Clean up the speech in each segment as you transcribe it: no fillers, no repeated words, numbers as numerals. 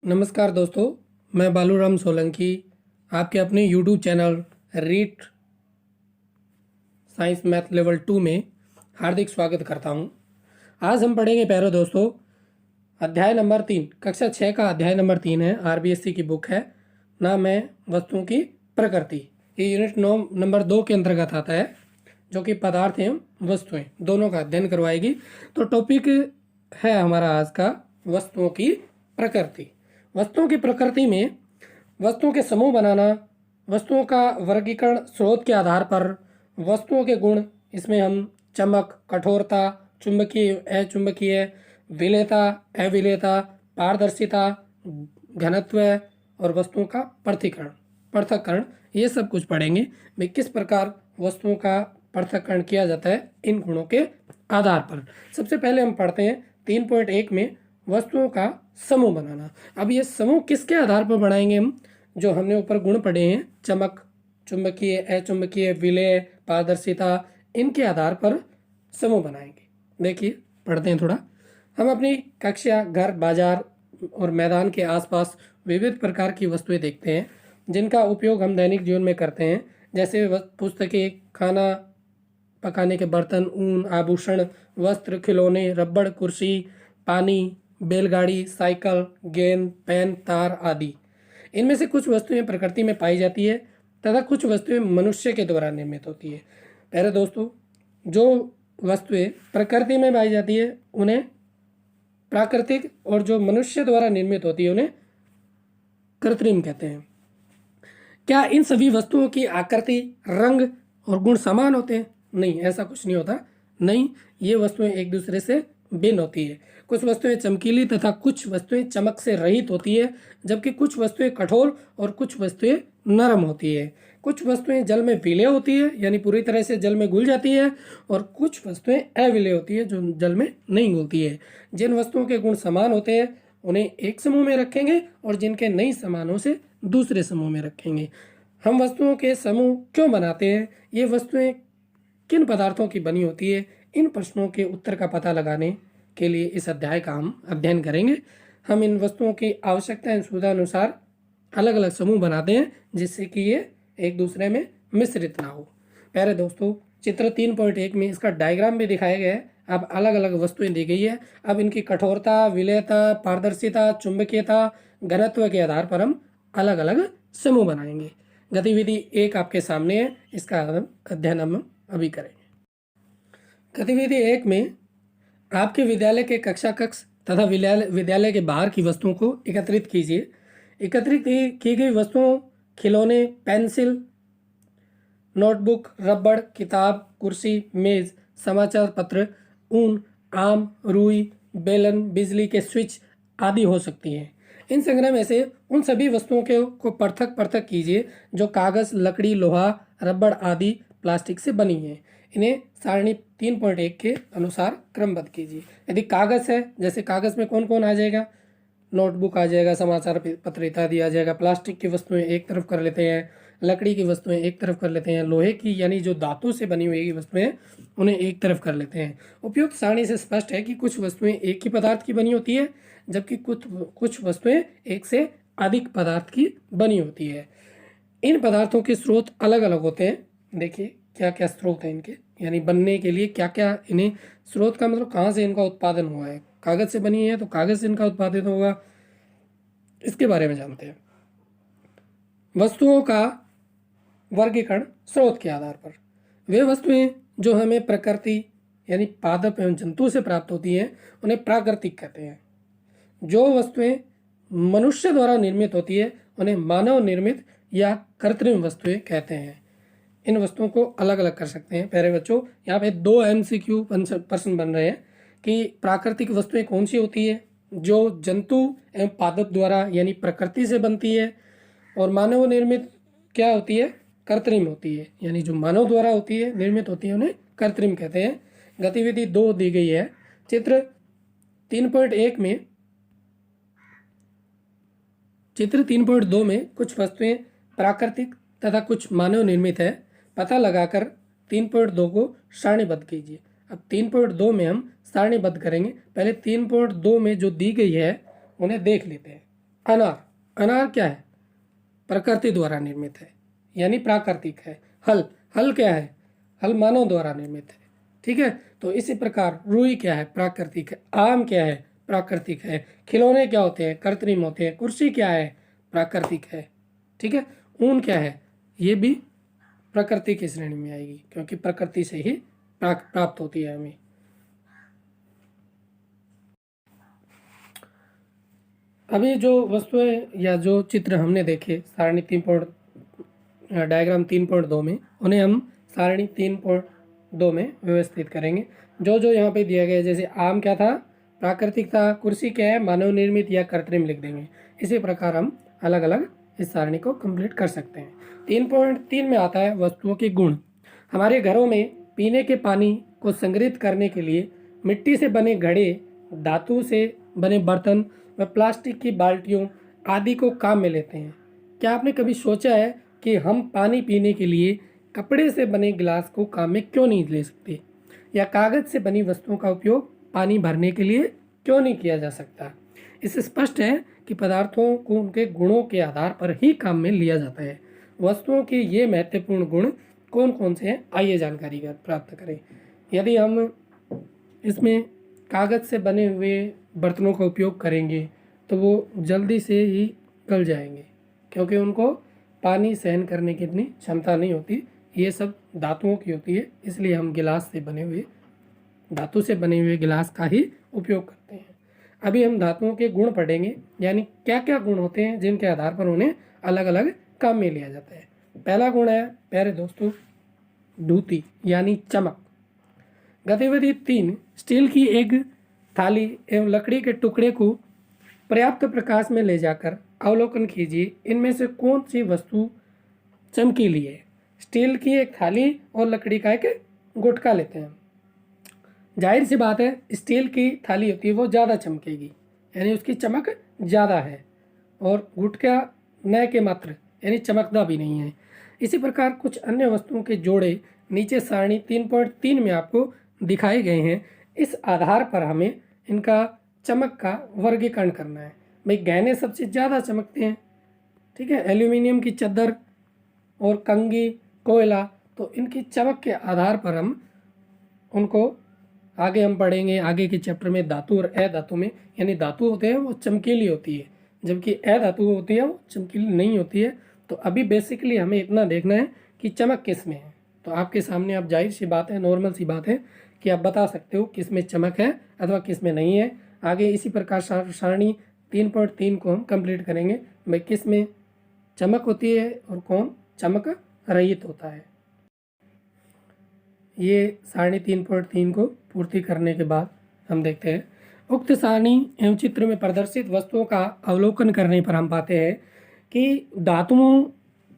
नमस्कार दोस्तों, मैं बालूराम सोलंकी आपके अपने YouTube channel REET science math level 2 में हार्दिक स्वागत करता हूं। आज हम पढ़ेंगे प्यारे दोस्तों अध्याय नंबर 3, कक्षा 6 का अध्याय नंबर 3 है। आरबीएससी की बुक है। नाम है वस्तुओं की प्रकृति। ये यूनिट 9 नंबर 2 के अंतर्गत आता है, जो कि पदार्थ एवं वस्तुएं दोनों का अध्ययन करवाएगी। तो टॉपिक है हमारा आज का वस्तुओं की प्रकृति। वस्तुओं की प्रकृति में वस्तुओं के समूह बनाना, वस्तुओं का वर्गीकरण स्रोत के आधार पर, वस्तुओं के गुण, इसमें हम चमक, कठोरता, चुंबकीय अचुंबकीय, विलेयता अविलेयता, पारदर्शिता, घनत्व और वस्तुओं का पृथक्करण ये सब कुछ पढ़ेंगे। भाई किस प्रकार वस्तुओं का पृथक्करण किया जाता है इन गुणों के आधार पर। सबसे पहले हम पढ़ते हैं 3.1 में वस्तुओं का समूह बनाना। अब ये समूह किसके आधार पर बनाएंगे हम? जो हमने ऊपर गुण पढ़े हैं, चमक, चुंबकीय अचुंबकीय, विलेय, पारदर्शिता, इनके आधार पर समूह बनाएंगे। देखिए पढ़ते हैं थोड़ा। हम अपनी कक्षा, घर, बाजार और मैदान के आसपास विविध प्रकार की वस्तुएं देखते हैं जिनका उपयोग हम दैनिक जीवन में करते हैं, जैसे पुस्तकें, खाना पकाने के बर्तन, ऊन, आभूषण, वस्त्र, खिलौने, रबड़, कुर्सी, पानी, बैलगाड़ी, साइकिल, गेंद, पेन, तार आदि। इनमें से कुछ वस्तुएं प्रकृति में पाई जाती है तथा कुछ वस्तुएं मनुष्य के द्वारा निर्मित होती है। पहले दोस्तों, जो वस्तुएं प्रकृति में पाई जाती है उन्हें प्राकृतिक, और जो मनुष्य द्वारा निर्मित होती है उन्हें कृत्रिम कहते हैं। क्या इन सभी वस्तुओं की आकृति, रंग और गुण समान होते हैं? नहीं, ऐसा कुछ नहीं होता। नहीं, ये वस्तुएं एक दूसरे से भिन्न होती है। कुछ वस्तुएं चमकीली तथा कुछ वस्तुएं चमक से रहित होती है, जबकि कुछ वस्तुएं कठोर और कुछ वस्तुएं नरम होती है। कुछ वस्तुएं जल में विलेय होती है, यानी पूरी तरह से जल में घुल जाती है, और कुछ वस्तुएं अविलेय होती है, जो जल में नहीं घुलती है। जिन वस्तुओं के गुण समान होते हैं उन्हें एक समूह में रखेंगे और जिनके नहीं समान हो से दूसरे समूह में रखेंगे। हम वस्तुओं के समूह क्यों बनाते हैं, ये वस्तुएं किन पदार्थों की बनी होती है, इन प्रश्नों के उत्तर का पता लगाने के लिए इस अध्याय का हम अध्ययन करेंगे। हम इन वस्तुओं की आवश्यकता एवं सुविधा अनुसार अलग अलग समूह बनाते हैं, जिससे कि ये एक दूसरे में मिश्रित ना हो। प्यारे दोस्तों, चित्र 3.1 में इसका डायग्राम भी दिखाया गया है। अब अलग अलग वस्तुएं दी गई है। अब इनकी कठोरता, विलेयता, पारदर्शिता, चुंबकीयता, घनत्व के आधार पर हम अलग अलग समूह बनाएंगे। गतिविधि 1 आपके सामने है, इसका अध्ययन हम अभी करेंगे। गतिविधि 1 में आपके विद्यालय के कक्षा कक्ष तथा विद्यालय के बाहर की वस्तुओं को एकत्रित कीजिए। एकत्रित की गई वस्तुओं खिलौने, पेंसिल, नोटबुक, रबड़, किताब, कुर्सी, मेज, समाचार पत्र, ऊन, आम, रुई, बेलन, बिजली के स्विच आदि हो सकती हैं। इन संग्रह में से उन सभी वस्तुओं को पृथक पृथक कीजिए जो कागज, लकड़ी, लोहा, रबड़ आदि प्लास्टिक से बनी है। इन्हें सारणी 3.1 के अनुसार क्रमबद्ध कीजिए। यदि कागज है, जैसे कागज में कौन कौन आ जाएगा? नोटबुक आ जाएगा, समाचार पत्र इत्यादि आ जाएगा। प्लास्टिक की वस्तुएं एक तरफ कर लेते हैं, लकड़ी की वस्तुएं एक तरफ कर लेते हैं, लोहे की यानी जो धातु से बनी हुई वस्तुएं उन्हें एक तरफ कर लेते हैं। उपयुक्त सारणी से स्पष्ट है कि कुछ वस्तुएं एक ही पदार्थ की बनी होती है, जबकि कुछ वस्तुएं एक से अधिक पदार्थ की बनी होती है। इन पदार्थों के स्रोत अलग अलग होते हैं। देखिए क्या क्या स्रोत हैं इनके, यानी बनने के लिए क्या क्या इन्हें, स्रोत का मतलब कहाँ से इनका उत्पादन हुआ है। कागज से बनी है तो कागज से इनका उत्पादित होगा, इसके बारे में जानते हैं। वस्तुओं का वर्गीकरण स्रोत के आधार पर। वे वस्तुएं जो हमें प्रकृति यानी पादप एवं जंतु से प्राप्त होती हैं उन्हें प्राकृतिक कहते हैं। जो वस्तुएं मनुष्य द्वारा निर्मित होती है उन्हें मानव निर्मित या कृत्रिम वस्तुएं कहते हैं। इन वस्तुओं को अलग अलग कर सकते हैं। प्यारे बच्चों, यहाँ पे 2 MCQ प्रश्न बन रहे हैं कि प्राकृतिक वस्तुएं कौन सी होती है जो जंतु एवं पादप द्वारा यानी प्रकृति से बनती है, और मानव निर्मित क्या होती है? कृत्रिम होती है, यानी जो मानव द्वारा होती है, निर्मित होती है, उन्हें कृत्रिम कहते हैं। गतिविधि 2 दी गई है। चित्र 3.2 में कुछ वस्तुएं प्राकृतिक तथा कुछ मानव निर्मित है। पता लगाकर 3.2 को सारणीबद्ध कीजिए। अब 3.2 में हम सारणीबद्ध करेंगे। पहले 3.2 में जो दी गई है उन्हें देख लेते हैं। अनार, अनार क्या है? प्रकृति द्वारा निर्मित है, यानी प्राकृतिक है। हल, हल क्या है? हल मानव द्वारा निर्मित है। ठीक है, तो इसी प्रकार रुई क्या है? प्राकृतिक है। आम क्या है? प्राकृतिक है। खिलौने क्या होते हैं? कृत्रिम होते हैं। कुर्सी क्या है? प्राकृतिक है। ठीक है, ऊन क्या है? ये भी प्रकृति की श्रेणी में आएगी, क्योंकि प्रकृति से ही प्राप्त होती है हमें। अभी जो वस्तुएं या जो चित्र हमने देखे सारणी 3 डायग्राम 3.2 में, उन्हें हम सारणी 3.2 में व्यवस्थित करेंगे। जो जो यहाँ पे दिया गया है, जैसे आम क्या था? प्राकृतिक था। कुर्सी क्या है? मानव निर्मित या कृत्रिम लिख देंगे। इसी प्रकार हम अलग अलग इस सारणी को कंप्लीट कर सकते हैं। 3.3 में आता है वस्तुओं के गुण। हमारे घरों में पीने के पानी को संग्रहित करने के लिए मिट्टी से बने घड़े, धातु से बने बर्तन व प्लास्टिक की बाल्टियों आदि को काम में लेते हैं। क्या आपने कभी सोचा है कि हम पानी पीने के लिए कपड़े से बने गिलास को काम में क्यों नहीं ले सकते, या कागज से बनी वस्तुओं का उपयोग पानी भरने के लिए क्यों नहीं किया जा सकता? इससे स्पष्ट है कि पदार्थों को उनके गुणों के आधार पर ही काम में लिया जाता है। वस्तुओं के ये महत्वपूर्ण गुण कौन कौन से हैं, आइए जानकारी प्राप्त करें। यदि हम इसमें कागज़ से बने हुए बर्तनों का उपयोग करेंगे तो वो जल्दी से ही गल जाएंगे, क्योंकि उनको पानी सहन करने की इतनी क्षमता नहीं होती। ये सब धातुओं की होती है, इसलिए हम गिलास से बने हुए, धातु से बने हुए गिलास का ही उपयोग करते हैं। अभी हम धातुओं के गुण पढ़ेंगे, यानी क्या क्या गुण होते हैं जिनके आधार पर उन्हें अलग अलग काम में लिया जाता है। पहला गुण है प्यारे दोस्तों, द्युति यानी चमक। गतिविधि 3, स्टील की एक थाली एवं लकड़ी के टुकड़े को पर्याप्त प्रकाश में ले जाकर अवलोकन कीजिए, इनमें से कौन सी वस्तु चमकीली है? स्टील की एक थाली और लकड़ी का एक गुटका लेते हैं। जाहिर सी बात है, स्टील की थाली होती है वो ज़्यादा चमकेगी, यानी उसकी चमक ज़्यादा है, और गुटका न के मात्र यानी चमकदा भी नहीं है। इसी प्रकार कुछ अन्य वस्तुओं के जोड़े नीचे सारणी 3.3 में आपको दिखाए गए हैं। इस आधार पर हमें इनका चमक का वर्गीकरण करना है। भाई गहने सबसे ज़्यादा चमकते हैं, ठीक है, एल्यूमिनियम की चद्दर और कंघी, कोयला, तो इनकी चमक के आधार पर हम उनको आगे हम पढ़ेंगे। आगे के चैप्टर में धातु और अधातु में, यानी धातु होते हैं वो चमकीली होती है, जबकि अधातु होती है वो चमकीली नहीं होती है। तो अभी बेसिकली हमें इतना देखना है कि चमक किस में है। तो आपके सामने अब जाहिर सी बात है, नॉर्मल सी बात है कि आप बता सकते हो किस में चमक है अथवा किस में नहीं है। आगे इसी प्रकार सारणी 3.3 को हम कंप्लीट करेंगे, भाई किस में चमक होती है और कौन चमक रहित होता है। ये सारणी 3.3 को पूर्ति करने के बाद हम देखते हैं उक्त सारणी एवं चित्र में प्रदर्शित वस्तुओं का अवलोकन करने पर हम पाते हैं कि धातुओं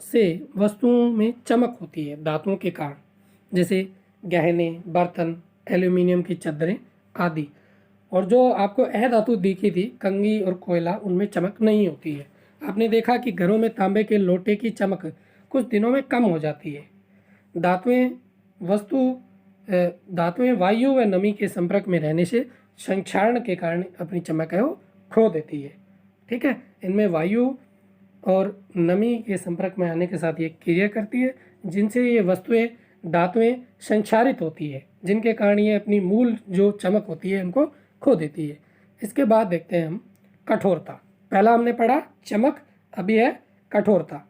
से वस्तुओं में चमक होती है, धातुओं के कारण, जैसे गहने, बर्तन, एल्यूमिनियम की चद्दरें आदि। और जो आपको अधातु दिखी थी, कंघी और कोयला, उनमें चमक नहीं होती है। आपने देखा कि घरों में तांबे के लोटे की चमक कुछ दिनों में कम हो जाती है। धातुएं वायु व नमी के संपर्क में रहने से संक्षारण के कारण अपनी चमक है वो खो देती है। ठीक है, इनमें वायु और नमी के संपर्क में आने के साथ ये क्रिया करती है, जिनसे ये वस्तुएं, धातुएं संक्षारित होती है, जिनके कारण ये अपनी मूल जो चमक होती है उनको खो देती है। इसके बाद देखते हैं हम कठोरता। पहला हमने पढ़ा चमक, अभी है कठोरता।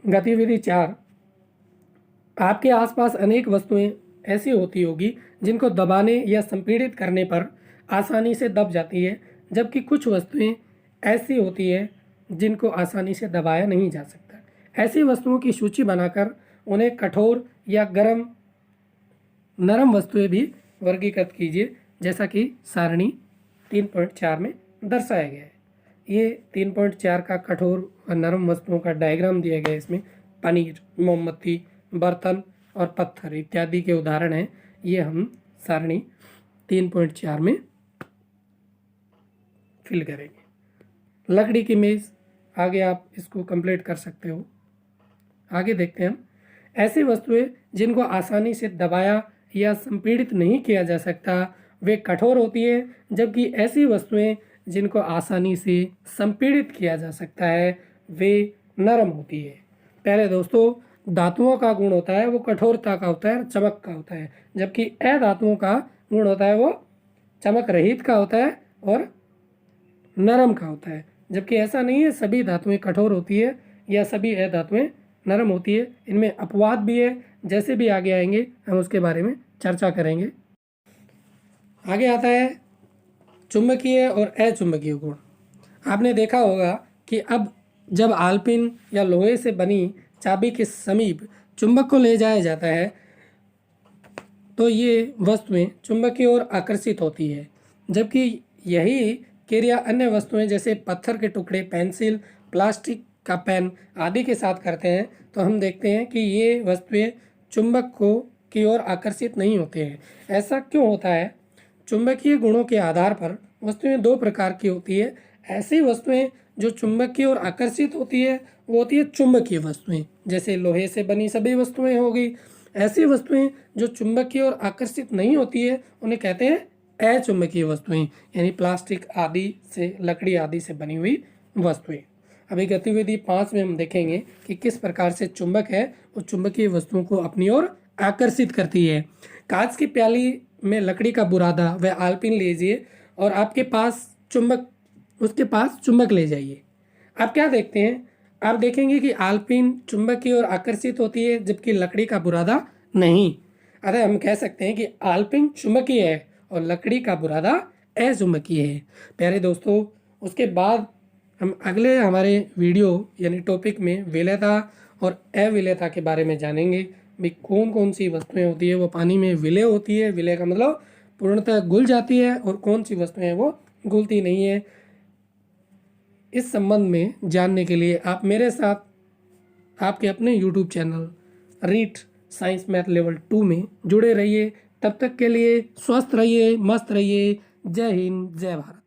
गतिविधि 4, आपके आसपास अनेक वस्तुएं ऐसी होती होगी जिनको दबाने या संपीड़ित करने पर आसानी से दब जाती है, जबकि कुछ वस्तुएं ऐसी होती है जिनको आसानी से दबाया नहीं जा सकता। ऐसी वस्तुओं की सूची बनाकर उन्हें कठोर या नरम वस्तुएं भी वर्गीकृत कीजिए, जैसा कि सारणी 3.4 में दर्शाया गया है। ये 3.4 का कठोर और नरम वस्तुओं का डायग्राम दिया गया है। इसमें पनीर, मोमबत्ती, बर्तन और पत्थर इत्यादि के उदाहरण हैं। ये हम सारणी 3.4 में फिल करेंगे। लकड़ी की मेज़, आगे आप इसको कंप्लीट कर सकते हो। आगे देखते हैं हम ऐसी वस्तुएं जिनको आसानी से दबाया या संपीड़ित नहीं किया जा सकता, वे कठोर होती है, जबकि ऐसी वस्तुएं जिनको आसानी से संपीड़ित किया जा सकता है वे नरम होती है। पहले दोस्तों, धातुओं का गुण होता है वो कठोरता का होता है, चमक का होता है, जबकि अधातुओं का गुण होता है वो चमक रहित का होता है और नरम का होता है। जबकि ऐसा नहीं है सभी धातुएं कठोर होती है या सभी अधातुएं नरम होती है। इनमें अपवाद भी है, जैसे भी आगे आएंगे हम उसके बारे में चर्चा करेंगे। आगे आता है चुंबकीय और अचुंबकीय गुण। आपने देखा होगा कि अब जब आलपिन या लोहे से बनी चाबी के समीप चुंबक को ले जाया जाता है तो ये वस्तुएं चुंबकीय ओर आकर्षित होती है, जबकि यही क्रिया अन्य वस्तुएं जैसे पत्थर के टुकड़े, पेंसिल, प्लास्टिक का पेन आदि के साथ करते हैं तो हम देखते हैं कि ये वस्तुएं चुंबक को की ओर आकर्षित नहीं होते हैं। ऐसा क्यों होता है? चुंबकीय गुणों के आधार पर वस्तुएं दो प्रकार की होती है। ऐसी वस्तुएं जो चुंबक की ओर आकर्षित होती है वो होती है चुंबकीय वस्तुएं, जैसे लोहे से बनी सभी वस्तुएं हो गई। ऐसी वस्तुएं जो चुंबक की ओर आकर्षित नहीं होती है उन्हें कहते हैं अचुंबकीय वस्तुएं, यानी प्लास्टिक आदि से, लकड़ी आदि से बनी हुई वस्तुएं। अभी गतिविधि 5 में हम देखेंगे कि किस प्रकार से चुंबक है वो चुंबकीय वस्तुओं को अपनी ओर आकर्षित करती है। कांच की प्याली में लकड़ी का बुरादा व आलपिन लीजिए और आपके पास चुंबक, उसके पास चुंबक ले जाइए। आप क्या देखते हैं? आप देखेंगे कि आलपिन चुंबक की ओर आकर्षित होती है जबकि लकड़ी का बुरादा नहीं। अतः हम कह सकते हैं कि आलपिन चुंबकीय है और लकड़ी का बुरादा अचुंबकीय है। प्यारे दोस्तों, उसके बाद हम अगले हमारे वीडियो यानी टॉपिक में विलेयता और अविलेयता के बारे में जानेंगे। भी कौन कौन सी वस्तुएं होती है वो पानी में विलय होती है, विलय का मतलब पूर्णतः घुल जाती है, और कौन सी वस्तुएं वो घुलती नहीं है। इस संबंध में जानने के लिए आप मेरे साथ आपके अपने YouTube channel REET science math level 2 में जुड़े रहिए। तब तक के लिए स्वस्थ रहिए, मस्त रहिए। जय हिंद, जय भारत।